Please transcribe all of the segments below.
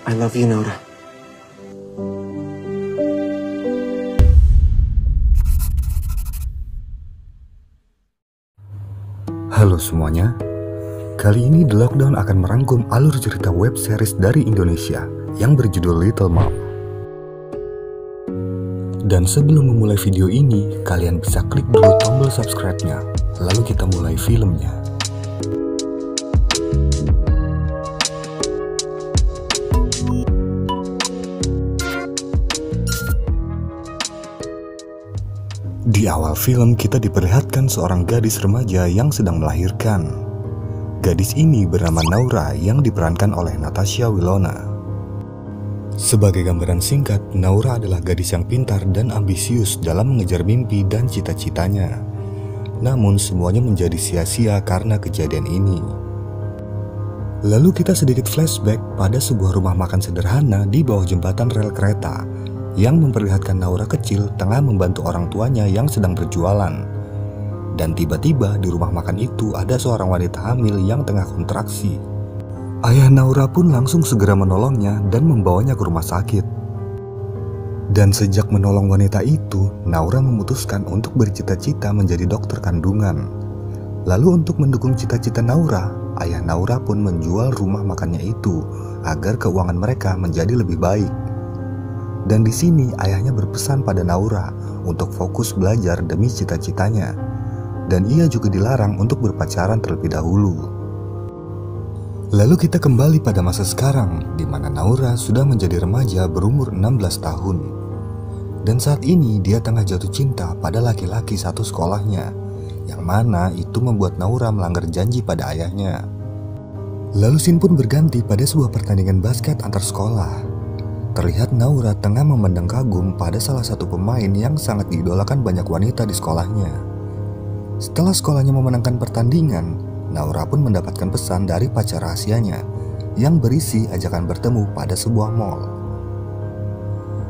I love you, Naura. Halo semuanya, kali ini The Lockdown akan merangkum alur cerita web series dari Indonesia yang berjudul Little Mom. Dan sebelum memulai video ini, kalian bisa klik dulu tombol subscribe-nya, lalu kita mulai filmnya. Di awal film kita diperlihatkan seorang gadis remaja yang sedang melahirkan. Gadis ini bernama Naura yang diperankan oleh Natasha Wilona. Sebagai gambaran singkat, Naura adalah gadis yang pintar dan ambisius dalam mengejar mimpi dan cita-citanya. Namun semuanya menjadi sia-sia karena kejadian ini. Lalu kita sedikit flashback pada sebuah rumah makan sederhana di bawah jembatan rel kereta yang memperlihatkan Naura kecil tengah membantu orang tuanya yang sedang berjualan. Dan tiba-tiba di rumah makan itu ada seorang wanita hamil yang tengah kontraksi. Ayah Naura pun langsung segera menolongnya dan membawanya ke rumah sakit. Dan sejak menolong wanita itu, Naura memutuskan untuk bercita-cita menjadi dokter kandungan. Lalu untuk mendukung cita-cita Naura, ayah Naura pun menjual rumah makannya itu agar keuangan mereka menjadi lebih baik. Dan di sini ayahnya berpesan pada Naura untuk fokus belajar demi cita-citanya. Dan ia juga dilarang untuk berpacaran terlebih dahulu. Lalu kita kembali pada masa sekarang, di mana Naura sudah menjadi remaja berumur 16 tahun. Dan saat ini dia tengah jatuh cinta pada laki-laki satu sekolahnya, yang mana itu membuat Naura melanggar janji pada ayahnya. Lalu scene pun berganti pada sebuah pertandingan basket antar sekolah. Terlihat Naura tengah memandang kagum pada salah satu pemain yang sangat diidolakan banyak wanita di sekolahnya. Setelah sekolahnya memenangkan pertandingan, Naura pun mendapatkan pesan dari pacar rahasianya yang berisi ajakan bertemu pada sebuah mall.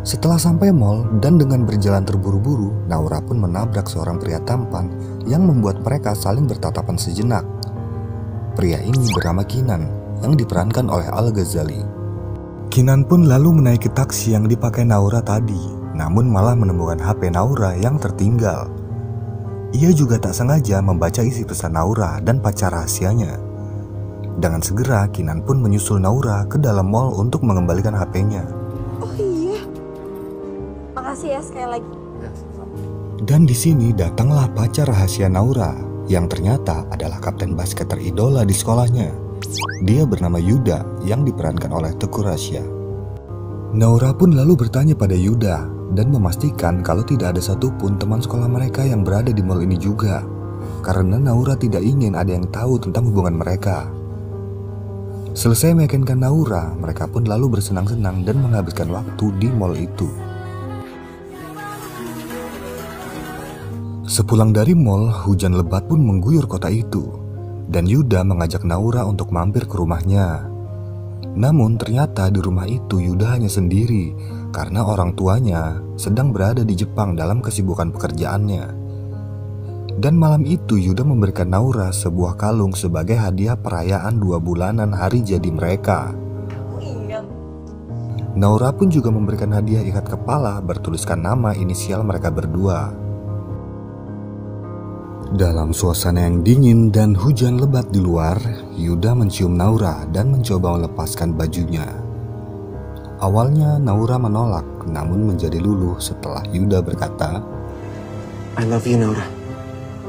Setelah sampai mall dan dengan berjalan terburu-buru, Naura pun menabrak seorang pria tampan yang membuat mereka saling bertatapan sejenak. Pria ini bernama Kinan yang diperankan oleh Al-Ghazali. Kinan pun lalu menaiki taksi yang dipakai Naura tadi, namun malah menemukan HP Naura yang tertinggal. Ia juga tak sengaja membaca isi pesan Naura dan pacar rahasianya. Dengan segera, Kinan pun menyusul Naura ke dalam mall untuk mengembalikan HP-nya. Oh iya, makasih ya sekali lagi. Dan di sini datanglah pacar rahasia Naura, yang ternyata adalah kapten basket teridola di sekolahnya. Dia bernama Yuda yang diperankan oleh Teuku Rasya. Naura pun lalu bertanya pada Yuda dan memastikan kalau tidak ada satupun teman sekolah mereka yang berada di mall ini juga, karena Naura tidak ingin ada yang tahu tentang hubungan mereka. Selesai meyakinkan Naura, mereka pun lalu bersenang-senang dan menghabiskan waktu di mall itu. Sepulang dari mall, hujan lebat pun mengguyur kota itu. Dan Yuda mengajak Naura untuk mampir ke rumahnya. Namun ternyata di rumah itu Yuda hanya sendiri karena orang tuanya sedang berada di Jepang dalam kesibukan pekerjaannya. Dan malam itu Yuda memberikan Naura sebuah kalung sebagai hadiah perayaan 2 bulanan hari jadi mereka. Naura pun juga memberikan hadiah ikat kepala bertuliskan nama inisial mereka berdua. Dalam suasana yang dingin dan hujan lebat di luar, Yuda mencium Naura dan mencoba melepaskan bajunya. Awalnya Naura menolak, namun menjadi luluh setelah Yuda berkata, I love you, Naura.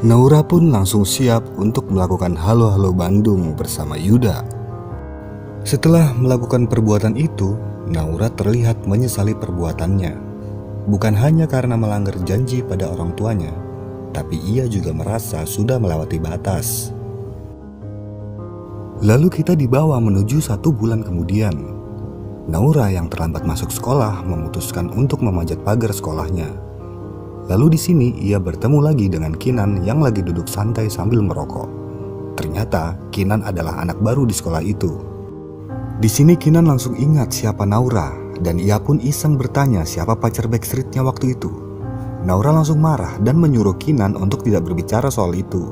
Naura pun langsung siap untuk melakukan halo-halo Bandung bersama Yuda. Setelah melakukan perbuatan itu, Naura terlihat menyesali perbuatannya. Bukan hanya karena melanggar janji pada orang tuanya, tapi ia juga merasa sudah melewati batas. Lalu kita dibawa menuju 1 bulan kemudian. Naura yang terlambat masuk sekolah memutuskan untuk memanjat pagar sekolahnya. Lalu di sini ia bertemu lagi dengan Kinan yang lagi duduk santai sambil merokok. Ternyata Kinan adalah anak baru di sekolah itu. Di sini Kinan langsung ingat siapa Naura dan ia pun iseng bertanya siapa pacar Backstreet-nya waktu itu. Naura langsung marah dan menyuruh Kinan untuk tidak berbicara soal itu.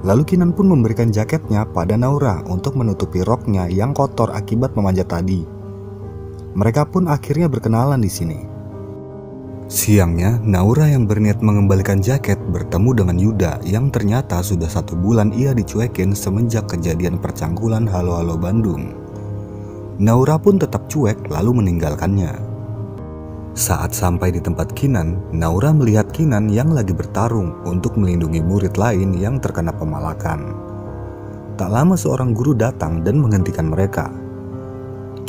Lalu Kinan pun memberikan jaketnya pada Naura untuk menutupi roknya yang kotor akibat memanjat tadi. Mereka pun akhirnya berkenalan di sini. Siangnya, Naura yang berniat mengembalikan jaket bertemu dengan Yuda yang ternyata sudah 1 bulan ia dicuekin semenjak kejadian percangkulan Halo-Halo Bandung. Naura pun tetap cuek lalu meninggalkannya. Saat sampai di tempat Kinan, Naura melihat Kinan yang lagi bertarung untuk melindungi murid lain yang terkena pemalakan. Tak lama seorang guru datang dan menghentikan mereka.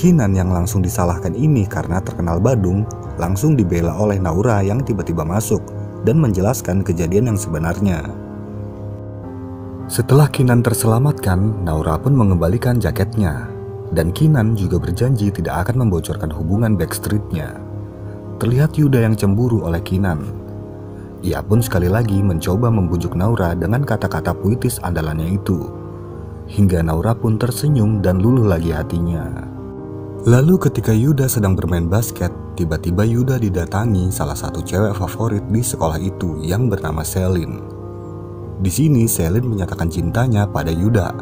Kinan yang langsung disalahkan ini karena terkenal badung, langsung dibela oleh Naura yang tiba-tiba masuk dan menjelaskan kejadian yang sebenarnya. Setelah Kinan terselamatkan, Naura pun mengembalikan jaketnya. Dan Kinan juga berjanji tidak akan membocorkan hubungan Backstreet-nya. Terlihat Yuda yang cemburu oleh Kinan. Ia pun sekali lagi mencoba membujuk Naura dengan kata-kata puitis andalannya itu. Hingga Naura pun tersenyum dan luluh lagi hatinya. Lalu ketika Yuda sedang bermain basket, tiba-tiba Yuda didatangi salah satu cewek favorit di sekolah itu yang bernama Selin. Di sini Selin menyatakan cintanya pada Yuda.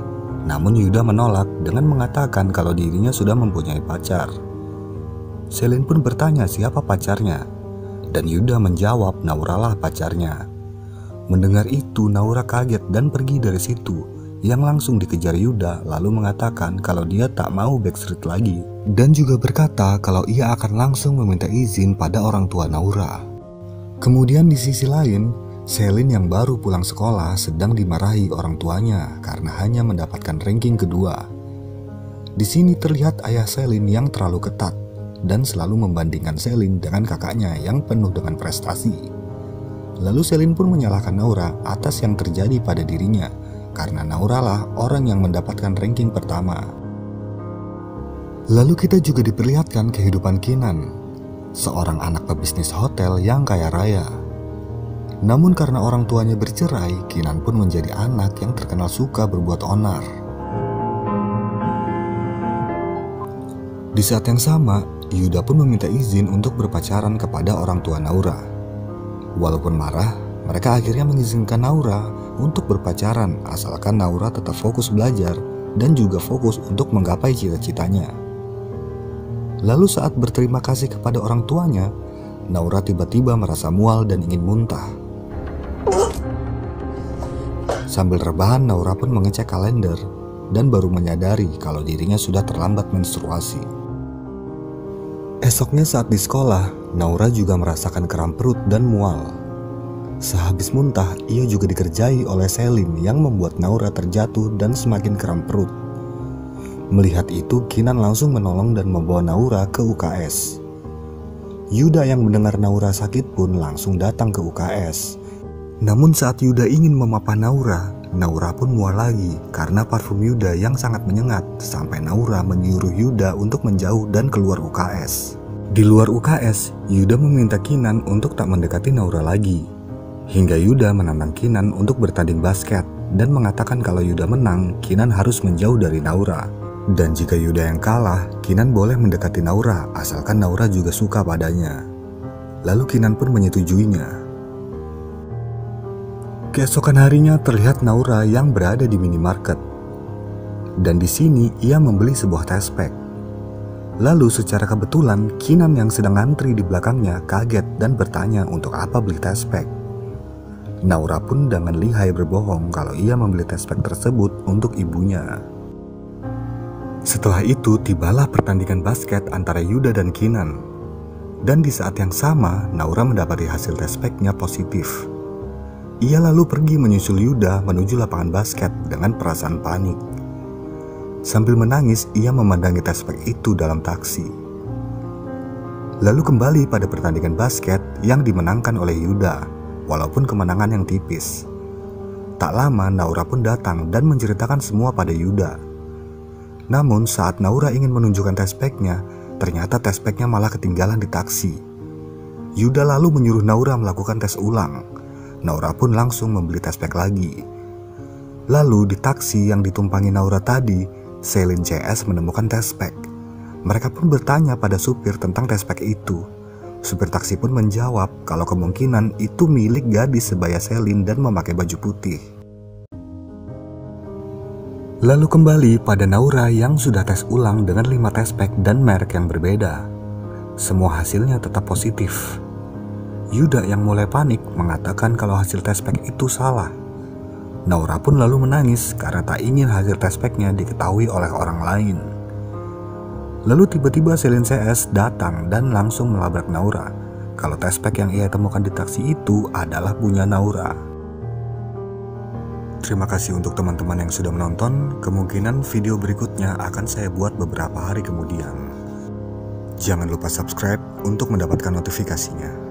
Namun Yuda menolak dengan mengatakan kalau dirinya sudah mempunyai pacar. Selin pun bertanya siapa pacarnya, dan Yuda menjawab Naura lah pacarnya. Mendengar itu Naura kaget dan pergi dari situ, yang langsung dikejar Yuda lalu mengatakan kalau dia tak mau Backstreet lagi, dan juga berkata kalau ia akan langsung meminta izin pada orang tua Naura. Kemudian di sisi lain, Selin yang baru pulang sekolah sedang dimarahi orang tuanya karena hanya mendapatkan ranking kedua. Di sini terlihat ayah Selin yang terlalu ketat dan selalu membandingkan Selin dengan kakaknya yang penuh dengan prestasi. Lalu Selin pun menyalahkan Naura atas yang terjadi pada dirinya karena Naura lah orang yang mendapatkan ranking pertama. Lalu kita juga diperlihatkan kehidupan Kinan, seorang anak pebisnis hotel yang kaya raya. Namun karena orang tuanya bercerai, Kinan pun menjadi anak yang terkenal suka berbuat onar. Di saat yang sama, Yuda pun meminta izin untuk berpacaran kepada orang tua Naura. Walaupun marah, mereka akhirnya mengizinkan Naura untuk berpacaran asalkan Naura tetap fokus belajar dan juga fokus untuk menggapai cita-citanya. Lalu saat berterima kasih kepada orang tuanya, Naura tiba-tiba merasa mual dan ingin muntah. Sambil rebahan, Naura pun mengecek kalender dan baru menyadari kalau dirinya sudah terlambat menstruasi. Esoknya saat di sekolah, Naura juga merasakan kram perut dan mual. Sehabis muntah, ia juga dikerjai oleh Selin yang membuat Naura terjatuh dan semakin kram perut. Melihat itu, Kinan langsung menolong dan membawa Naura ke UKS. Yuda yang mendengar Naura sakit pun langsung datang ke UKS. Namun saat Yuda ingin memapah Naura, Naura pun mual lagi karena parfum Yuda yang sangat menyengat sampai Naura menyuruh Yuda untuk menjauh dan keluar UKS. Di luar UKS, Yuda meminta Kinan untuk tak mendekati Naura lagi. Hingga Yuda menantang Kinan untuk bertanding basket dan mengatakan kalau Yuda menang, Kinan harus menjauh dari Naura. Dan jika Yuda yang kalah, Kinan boleh mendekati Naura asalkan Naura juga suka padanya. Lalu Kinan pun menyetujuinya. Keesokan harinya terlihat Naura yang berada di minimarket. Dan di sini ia membeli sebuah tespek. Lalu secara kebetulan Kinan yang sedang antri di belakangnya kaget dan bertanya untuk apa beli tespek. Naura pun dengan lihai berbohong kalau ia membeli tespek tersebut untuk ibunya. Setelah itu tibalah pertandingan basket antara Yuda dan Kinan. Dan di saat yang sama Naura mendapati hasil tespeknya positif. Ia lalu pergi menyusul Yuda menuju lapangan basket dengan perasaan panik. Sambil menangis, ia memandangi tespek itu dalam taksi. Lalu kembali pada pertandingan basket yang dimenangkan oleh Yuda, walaupun kemenangan yang tipis. Tak lama Naura pun datang dan menceritakan semua pada Yuda. Namun saat Naura ingin menunjukkan tespeknya, ternyata tespeknya malah ketinggalan di taksi. Yuda lalu menyuruh Naura melakukan tes ulang. Naura pun langsung membeli tespek lagi. Lalu di taksi yang ditumpangi Naura tadi, Selin CS menemukan tespek. Mereka pun bertanya pada supir tentang tespek itu. Supir taksi pun menjawab kalau kemungkinan itu milik gadis sebaya Selin dan memakai baju putih. Lalu kembali pada Naura yang sudah tes ulang dengan 5 tespek dan merek yang berbeda. Semua hasilnya tetap positif. Yuda yang mulai panik mengatakan kalau hasil tespek itu salah. Naura pun lalu menangis karena tak ingin hasil tespeknya diketahui oleh orang lain. Lalu tiba-tiba Selin CS datang dan langsung melabrak Naura kalau tespek yang ia temukan di taksi itu adalah punya Naura. Terima kasih untuk teman-teman yang sudah menonton. Kemungkinan video berikutnya akan saya buat beberapa hari kemudian. Jangan lupa subscribe untuk mendapatkan notifikasinya.